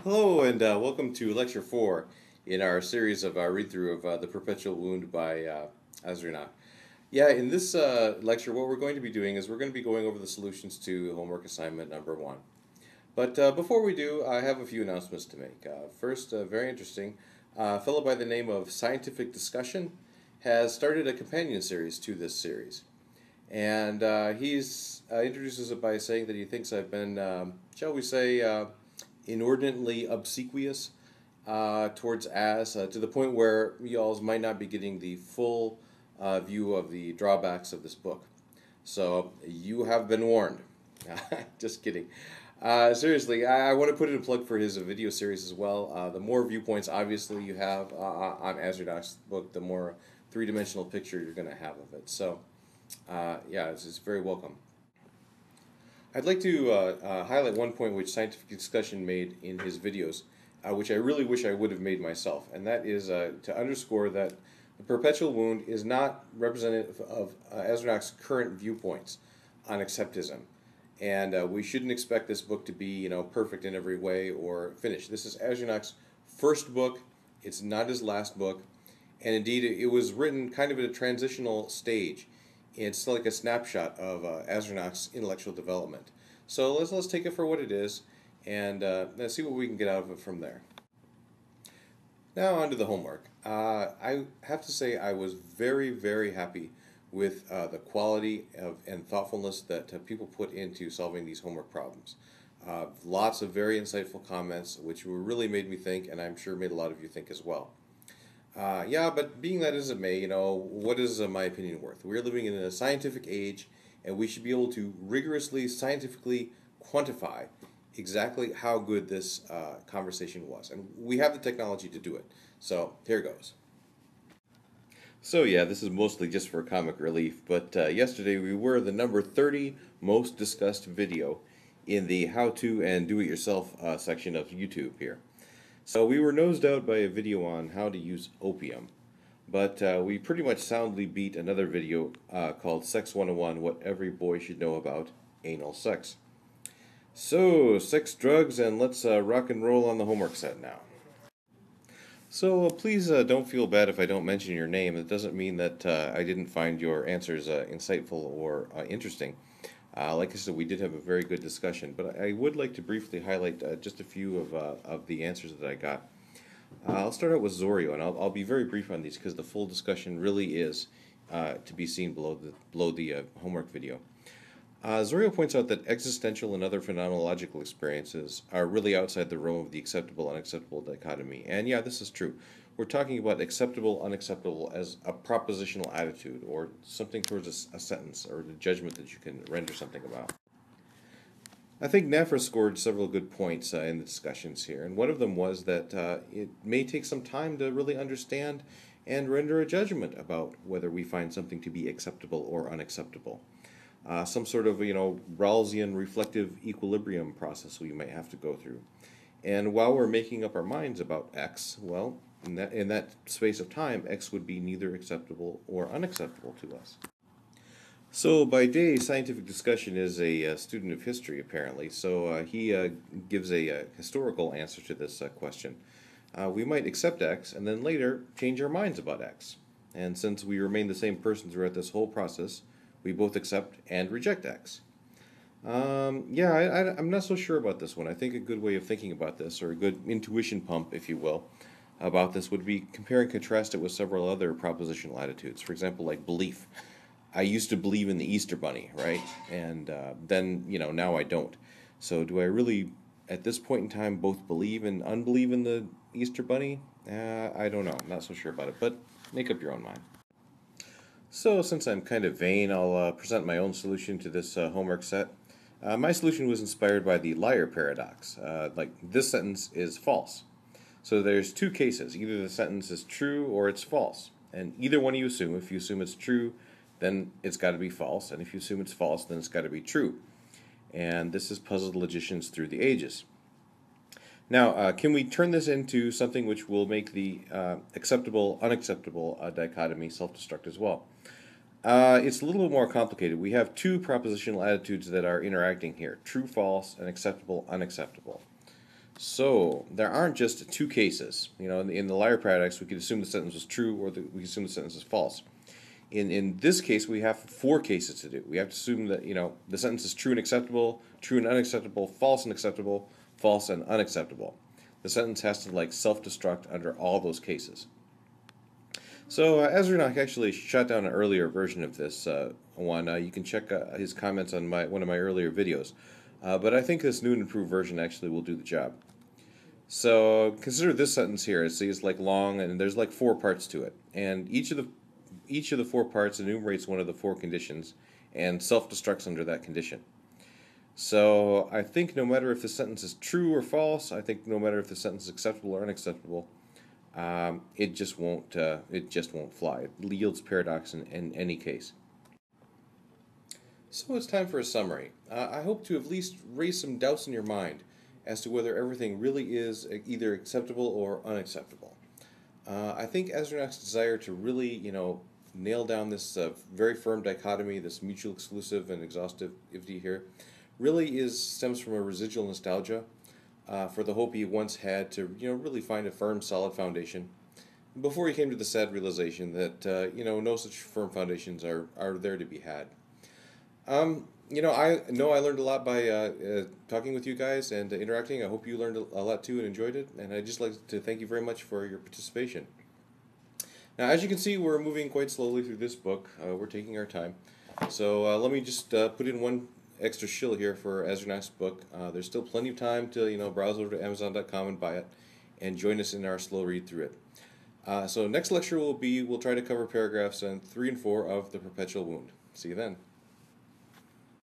Hello and welcome to Lecture 4 in our series of our read-through of The Perpetual Wound by Azrina. Yeah, in this lecture what we're going to be doing is we're going to be going over the solutions to homework assignment number 1. But before we do, I have a few announcements to make. First, very interesting, a fellow by the name of Scientific Discussion has started a companion series to this series. And he's introduces it by saying that he thinks I've been, shall we say, inordinately obsequious towards to the point where y'all might not be getting the full view of the drawbacks of this book. So you have been warned. Just kidding. Seriously, I want to put in a plug for his video series as well. The more viewpoints, obviously, you have on Azradoc's book, the more three-dimensional picture you're going to have of it. So, yeah, it's very welcome. I'd like to highlight one point which Scientific Discussion made in his videos, which I really wish I would have made myself, and that is to underscore that the perpetual wound is not representative of Azrak's current viewpoints on acceptism, and we shouldn't expect this book to be, perfect in every way or finished. This is Azrak's first book. It's not his last book, and indeed it was written kind of at a transitional stage. It's like a snapshot of Azrak's intellectual development. So let's take it for what it is, and let's see what we can get out of it from there. Now on to the homework. I have to say I was very happy with the quality and thoughtfulness that people put into solving these homework problems. Lots of very insightful comments, which really made me think, and I'm sure made a lot of you think as well. Yeah, but being that as it may, what is my opinion worth? We're living in a scientific age, and we should be able to rigorously, scientifically quantify exactly how good this conversation was. And we have the technology to do it. So here goes. So yeah, this is mostly just for comic relief, but yesterday we were the number 30 most discussed video in the how-to and do-it-yourself section of YouTube here. So we were nosed out by a video on how to use opium, but we pretty much soundly beat another video called Sex 101, What Every Boy Should Know About Anal Sex. So, sex, drugs, and let's rock and roll on the homework set now. So please don't feel bad if I don't mention your name. It doesn't mean that I didn't find your answers insightful or interesting. Like I said, we did have a very good discussion, but I would like to briefly highlight just a few of the answers that I got. I'll start out with Zorio, and I'll be very brief on these because the full discussion really is to be seen below the homework video. Zorio points out that existential and other phenomenological experiences are really outside the realm of the acceptable-unacceptable dichotomy. And yeah, this is true. We're talking about acceptable-unacceptable as a propositional attitude, or something towards a sentence, or a judgment that you can render something about. I think Nafra scored several good points in the discussions here, and one of them was that it may take some time to really understand and render a judgment about whether we find something to be acceptable or unacceptable. Some sort of, Rawlsian reflective equilibrium process we might have to go through. And while we're making up our minds about X, well, in that space of time, X would be neither acceptable or unacceptable to us. So by day, scientific discussion is a student of history, apparently. So he gives a historical answer to this question. We might accept X and then later change our minds about X. And since we remain the same person throughout this whole process, we both accept and reject X. Yeah, I'm not so sure about this one. I think a good way of thinking about this, or a good intuition pump, if you will, about this would be compare and contrast it with several other propositional attitudes. For example, like belief. I used to believe in the Easter Bunny, right? And then, now I don't. So do I really, at this point in time, both believe and unbelieve in the Easter Bunny? I don't know. I'm not so sure about it, but make up your own mind. So, since I'm kind of vain, I'll present my own solution to this homework set. My solution was inspired by the liar paradox. Like, this sentence is false. So there's two cases. Either the sentence is true or it's false. And either one you assume. If you assume it's true, then it's got to be false. And if you assume it's false, then it's got to be true. And this has puzzled logicians through the ages. Now, can we turn this into something which will make the acceptable-unacceptable dichotomy self-destruct as well? It's a little bit more complicated. We have two propositional attitudes that are interacting here, true-false and acceptable-unacceptable. So there aren't just two cases. You know, in the liar paradox, we could assume the sentence was true, or we could assume the sentence is false. In this case, we have four cases to do. We have to assume that the sentence is true and acceptable, true and unacceptable, false and acceptable, false and unacceptable. The sentence has to self-destruct under all those cases. So Azranok actually shot down an earlier version of this one. You can check his comments on one of my earlier videos. But I think this new and improved version actually will do the job. So consider this sentence here. It's like long, and there's like four parts to it, and each of the four parts enumerates one of the four conditions and self-destructs under that condition. So I think no matter if the sentence is true or false, I think no matter if the sentence is acceptable or unacceptable, it just won't fly. It yields paradox in any case. So it's time for a summary. I hope to at least raise some doubts in your mind as to whether everything really is either acceptable or unacceptable. I think Azranok's desire to really, nail down this very firm dichotomy, this mutual exclusive and exhaustivity here, really stems from a residual nostalgia for the hope he once had to, really find a firm, solid foundation before he came to the sad realization that, no such firm foundations are there to be had. I know I learned a lot by talking with you guys and interacting. I hope you learned a lot too and enjoyed it. And I'd just like to thank you very much for your participation. Now, as you can see, we're moving quite slowly through this book. We're taking our time. So let me just put in one extra shill here for Azranok's book. There's still plenty of time to browse over to Amazon.com and buy it, and join us in our slow read through it. So next lecture we'll try to cover paragraphs 3 and 4 of The Perpetual Wound. See you then.